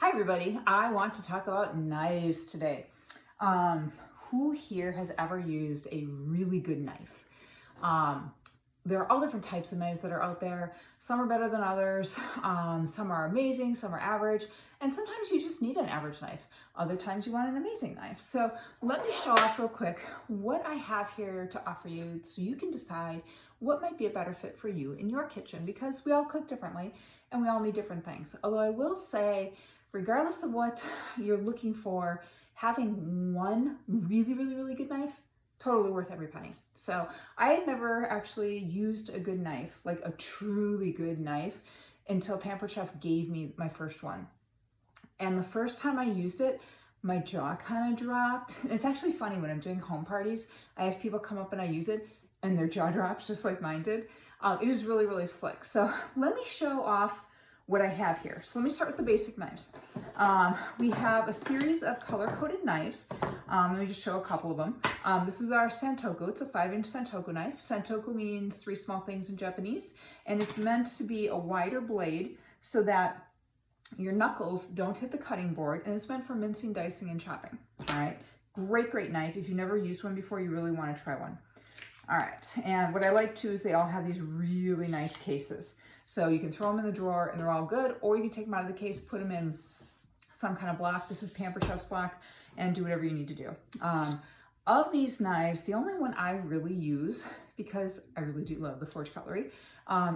Hi everybody, I want to talk about knives today. Who here has ever used a really good knife? There are all different types of knives that are out there. Some are better than others. Some are amazing, some are average, and sometimes you just need an average knife. Other times you want an amazing knife. So let me show off real quick what I have here to offer you so you can decide what might be a better fit for you in your kitchen, because we all cook differently and we all need different things. Although I will say, regardless of what you're looking for, having one really good knife, totally worth every penny. So I had never actually used a good knife, like a truly good knife, until Pampered Chef gave me my first one. And the first time I used it, my jaw kind of dropped. And it's actually funny, when I'm doing home parties, I have people come up and I use it and their jaw drops just like mine did. It was really slick. So let me show off what I have here. So let me start with the basic knives. We have a series of color-coded knives. Let me just show a couple of them. This is our Santoku. It's a 5-inch Santoku knife. Santoku means three small things in Japanese, and it's meant to be a wider blade so that your knuckles don't hit the cutting board, and it's meant for mincing, dicing, and chopping. All right, great knife. If you've never used one before, you really want to try one. All right, and what I like too is they all have these really nice cases. So you can throw them in the drawer and they're all good, or you can take them out of the case, put them in some kind of block. This is Pampered Chef's block, and do whatever you need to do. Of these knives, the only one I really use, because I really do love the forged cutlery,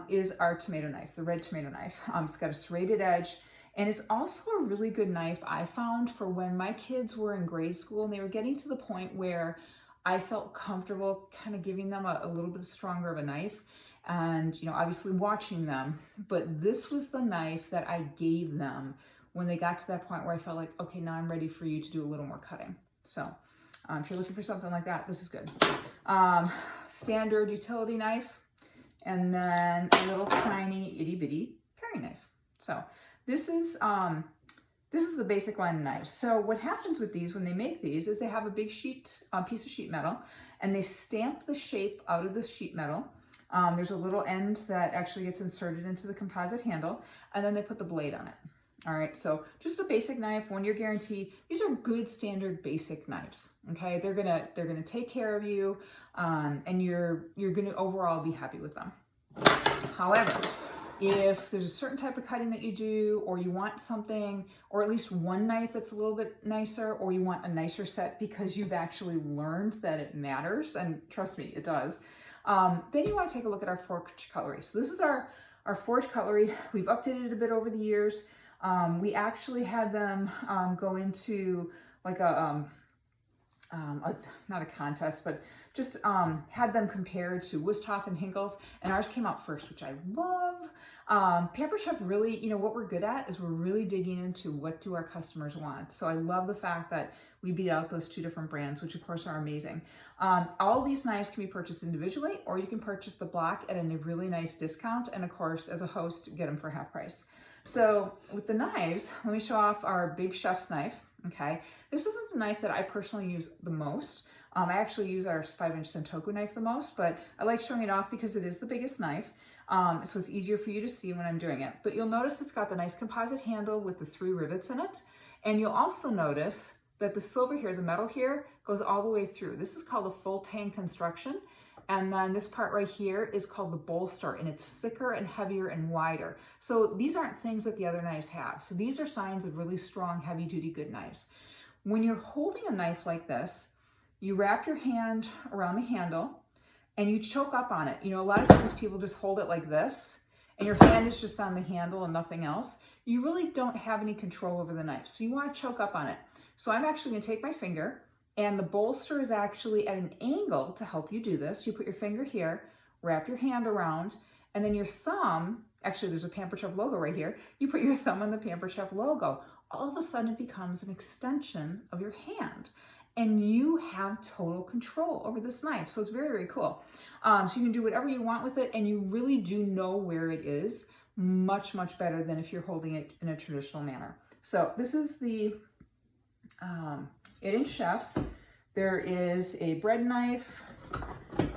is our tomato knife, the red tomato knife. It's got a serrated edge, and it's also a really good knife I found for when my kids were in grade school and they were getting to the point where I felt comfortable kind of giving them a little bit stronger of a knife. And, you know, obviously watching them, but this was the knife that I gave them when they got to that point where I felt like, okay, now I'm ready for you to do a little more cutting. So if you're looking for something like that, this is good. Standard utility knife, and then a little tiny itty bitty paring knife. So this is the basic line of knives. So what happens with these when they make these is they have a big piece of sheet metal, and they stamp the shape out of the sheet metal. There's a little end that actually gets inserted into the composite handle, and then they put the blade on it. All right, so just a basic knife, 1 year guarantee. These are good standard basic knives. Okay, they're gonna take care of you, and you're gonna overall be happy with them. However, if there's a certain type of cutting that you do, or you want something, or at least one knife that's a little bit nicer, or you want a nicer set because you've actually learned that it matters, and trust me, it does, then you want to take a look at our forged cutlery. So this is our forged cutlery. We've updated it a bit over the years. We actually had them go into like not a contest, but just had them compared to Wusthof and Hinkle's, and ours came out first, which I love. Pampered Chef really, you know, what we're good at is we're really digging into what do our customers want. So I love the fact that we beat out those two different brands, which of course are amazing. All these knives can be purchased individually, or you can purchase the block at a really nice discount, and of course, as a host, get them for half price. So with the knives, let me show off our big chef's knife. Okay, this isn't the knife that I personally use the most. I actually use our 5-inch Santoku knife the most, but I like showing it off because it is the biggest knife. So it's easier for you to see when I'm doing it. But you'll notice it's got the nice composite handle with the 3 rivets in it. And you'll also notice that the silver here, the metal here, goes all the way through. This is called a full tang construction. And then this part right here is called the bolster, and it's thicker and heavier and wider. So these aren't things that the other knives have. So these are signs of really strong, heavy duty, good knives. When you're holding a knife like this, you wrap your hand around the handle and you choke up on it. You know, a lot of times people just hold it like this and your hand is just on the handle and nothing else. You really don't have any control over the knife. So you want to choke up on it. So I'm actually going to take my finger, and the bolster is actually at an angle to help you do this. You put your finger here, wrap your hand around, and then your thumb, actually there's a Pampered Chef logo right here. You put your thumb on the Pampered Chef logo. All of a sudden it becomes an extension of your hand, and you have total control over this knife. So it's very cool. So you can do whatever you want with it, and you really do know where it is much better than if you're holding it in a traditional manner. So this is the 8-inch chef's. There is a bread knife,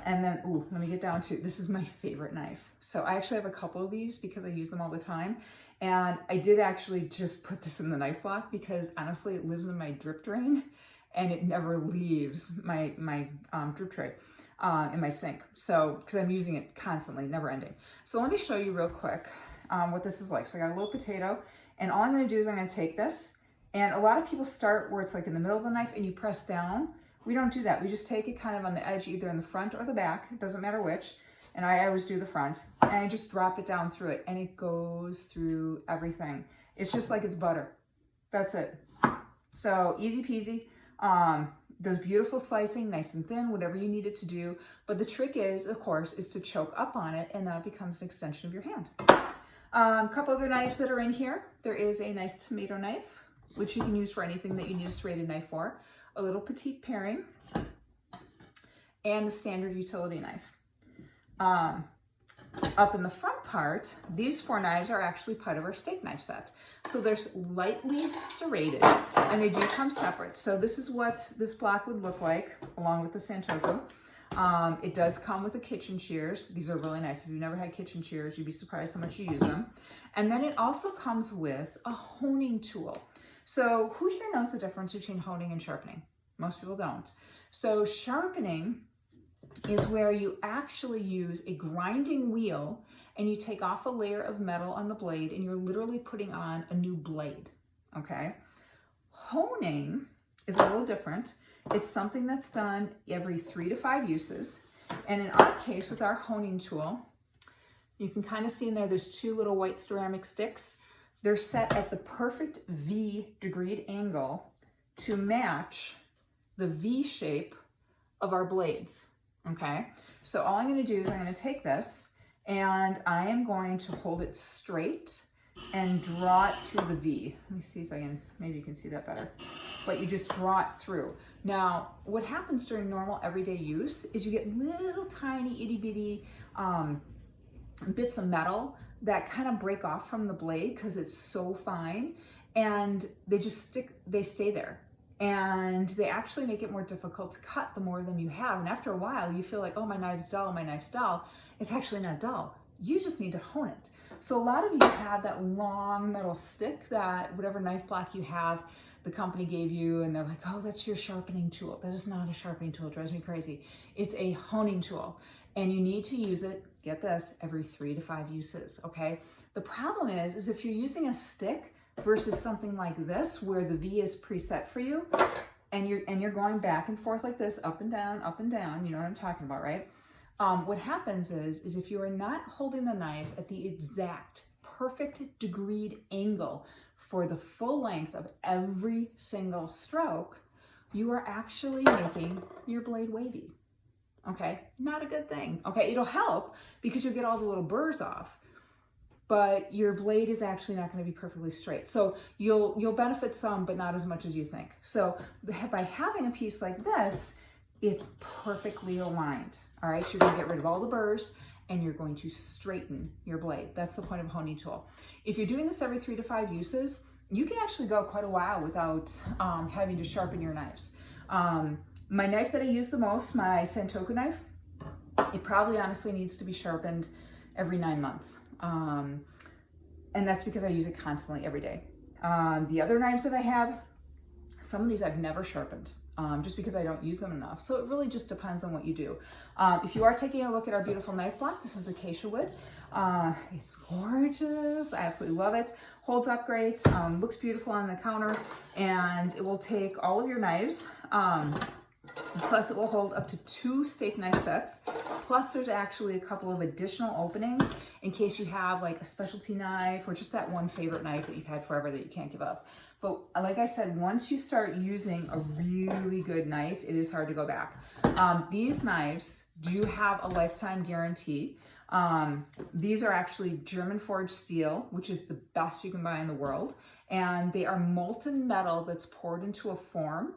and then, let me get down to, this is my favorite knife. So I actually have a couple of these because I use them all the time. And I did actually just put this in the knife block because honestly, it lives in my drip drain and it never leaves my drip tray in my sink. So, because I'm using it constantly, never ending. So let me show you real quick what this is like. So I got a little potato, and all I'm gonna do is I'm gonna take this, and a lot of people start where it's like in the middle of the knife and you press down. We don't do that. We just take it kind of on the edge, either in the front or the back. It doesn't matter which. And I always do the front, and I just drop it down through it, and it goes through everything. It's just like it's butter. That's it. So easy peasy. Does beautiful slicing, nice and thin, whatever you need it to do. But the trick is, of course, is to choke up on it, and that becomes an extension of your hand. A couple other knives that are in here. There is a nice tomato knife, which you can use for anything that you need a serrated knife for. A little petite paring, and the standard utility knife. Up in the front part, these 4 knives are actually part of our steak knife set. So they're lightly serrated, and they do come separate. So this is what this block would look like, along with the Santoku. It does come with the kitchen shears. These are really nice. If you've never had kitchen shears, you'd be surprised how much you use them. And then it also comes with a honing tool. So who here knows the difference between honing and sharpening? Most people don't. So sharpening is where you actually use a grinding wheel and you take off a layer of metal on the blade and you're literally putting on a new blade, okay? Honing is a little different. It's something that's done every 3 to 5 uses. And in our case, with our honing tool, you can kind of see in there, there's 2 little white ceramic sticks. They're set at the perfect V degreed angle to match the V shape of our blades. Okay, so all I'm going to do is I'm going to take this and I am going to hold it straight and draw it through the V. Let me see if I can, maybe you can see that better. But you just draw it through. Now, what happens during normal everyday use is you get little tiny itty bitty bits of metal that kind of break off from the blade because it's so fine, and they just stick, they stay there. And they actually make it more difficult to cut the more of them you have. And after a while, you feel like, oh, my knife's dull, my knife's dull. It's actually not dull. You just need to hone it. So a lot of you have that long metal stick that whatever knife block you have, the company gave you, and they're like, oh, that's your sharpening tool. That is not a sharpening tool. It drives me crazy. It's a honing tool. And you need to use it, get this, every 3 to 5 uses, okay? The problem is if you're using a stick versus something like this, where the V is preset for you, and you're going back and forth like this, up and down, you know what I'm talking about, right? What happens is if you are not holding the knife at the exact perfect degreed angle for the full length of every single stroke, you are actually making your blade wavy. Okay, not a good thing. Okay, it'll help because you'll get all the little burrs off, but your blade is actually not going to be perfectly straight. So you'll benefit some, but not as much as you think. So by having a piece like this, it's perfectly aligned. All right, you're going to get rid of all the burrs and you're going to straighten your blade. That's the point of a honing tool. If you're doing this every 3 to 5 uses, you can actually go quite a while without having to sharpen your knives. My knife that I use the most, my Santoku knife, it probably honestly needs to be sharpened every 9 months. And that's because I use it constantly every day. The other knives that I have, some of these I've never sharpened. Just because I don't use them enough. So it really just depends on what you do. If you are taking a look at our beautiful knife block, this is acacia wood. It's gorgeous. I absolutely love it. Holds up great, looks beautiful on the counter, and it will take all of your knives. Plus it will hold up to 2 steak knife sets. Plus there's actually a couple of additional openings in case you have like a specialty knife or just that one favorite knife that you've had forever that you can't give up. But like I said, once you start using a really good knife, it is hard to go back. These knives do have a lifetime guarantee. These are actually German forged steel, which is the best you can buy in the world. And they are molten metal that's poured into a form.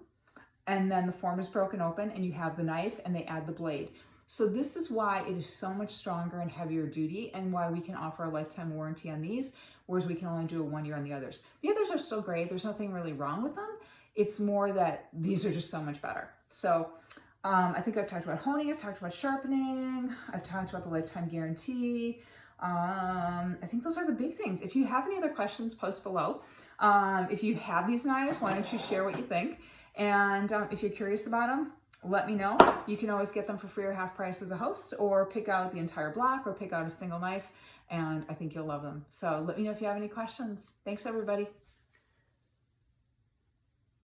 And then the form is broken open and you have the knife and they add the blade. So this is why it is so much stronger and heavier duty, and why we can offer a lifetime warranty on these, whereas we can only do a 1 year on the others. The others are still great. There's nothing really wrong with them. It's more that these are just so much better. So I think I've talked about honing, I've talked about sharpening, I've talked about the lifetime guarantee. I think those are the big things. If you have any other questions, post below. If you have these knives, why don't you share what you think? And if you're curious about them, let me know. You can always get them for free or half price as a host, or pick out the entire block, or pick out a single knife, and I think you'll love them. So let me know if you have any questions. Thanks, everybody.